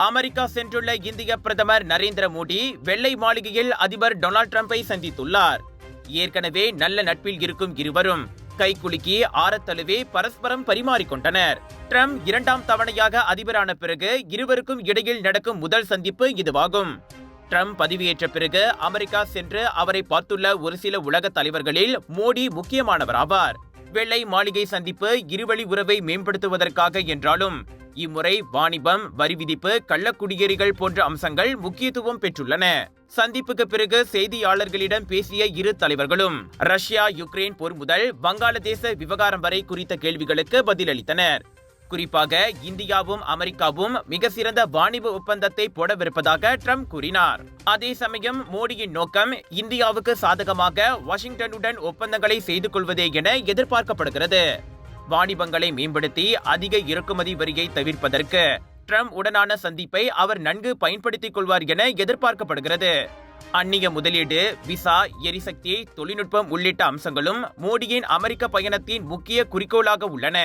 America சென்றுள்ள இந்திய பிரதமர் நரேந்திர மோடி வெள்ளை மாளிகையில் அதிபர் டொனால்ட் ட்ரம்பை சந்தித்துள்ளார். ஏற்கனவே நல்ல நட்பில் இருக்கும் இருவரும் கைகுலுக்கி ஆரத்தழுவே பரஸ்பரம் பரிமாறிக்கொண்டனர். ட்ரம்ப் 2ஆம் தவணையாக அதிபரான பிறகு இருவருக்கும் இடையில் நடக்கும் முதல் சந்திப்பு இதுவாகும். ட்ரம்ப் பதவியேற்ற பிறகு அமெரிக்கா சென்று அவரை பார்த்துள்ள ஒரு சில உலக தலைவர்களில் மோடி முக்கியமானவராவார். வெள்ளை மாளிகை சந்திப்பு இருவழி உறவை மேம்படுத்துவதற்காக என்றாலும் இம்முறை வாணிபம், வரி விதிப்பு, கள்ளக்குடியேறிகள் போன்ற அம்சங்கள் முக்கியத்துவம் பெற்றுள்ளன. சந்திப்புக்கு பிறகு செய்தியாளர்களிடம் பேசிய இரு தலைவர்களும் ரஷ்யா யுக்ரைன் போர் முதல் வங்காளதேச விவகாரம் வரை குறித்த கேள்விகளுக்கு பதிலளித்தனர். குறிப்பாக இந்தியாவும் அமெரிக்காவும் மிக சிறந்த வாணிப ஒப்பந்தத்தை போடவிருப்பதாக ட்ரம்ப் கூறினார். அதே சமயம் மோடியின் நோக்கம் இந்தியாவுக்கு சாதகமாக வாஷிங்டனுடன் ஒப்பந்தங்களை செய்து கொள்வதே என எதிர்பார்க்கப்படுகிறது. வாணிபங்களை மேம்படுத்தி அதிக இறக்குமதி வரியை தவிர்ப்பதற்கு ட்ரம்ப் உடனான சந்திப்பை அவர் நன்கு பயன்படுத்திக் கொள்வார் என எதிர்பார்க்கப்படுகிறது. அந்நிய முதலீடு, விசா, எரிசக்தி, தொழில்நுட்பம் உள்ளிட்ட அம்சங்களும் மோடியின் அமெரிக்க பயணத்தின் முக்கிய குறிக்கோளாக உள்ளன.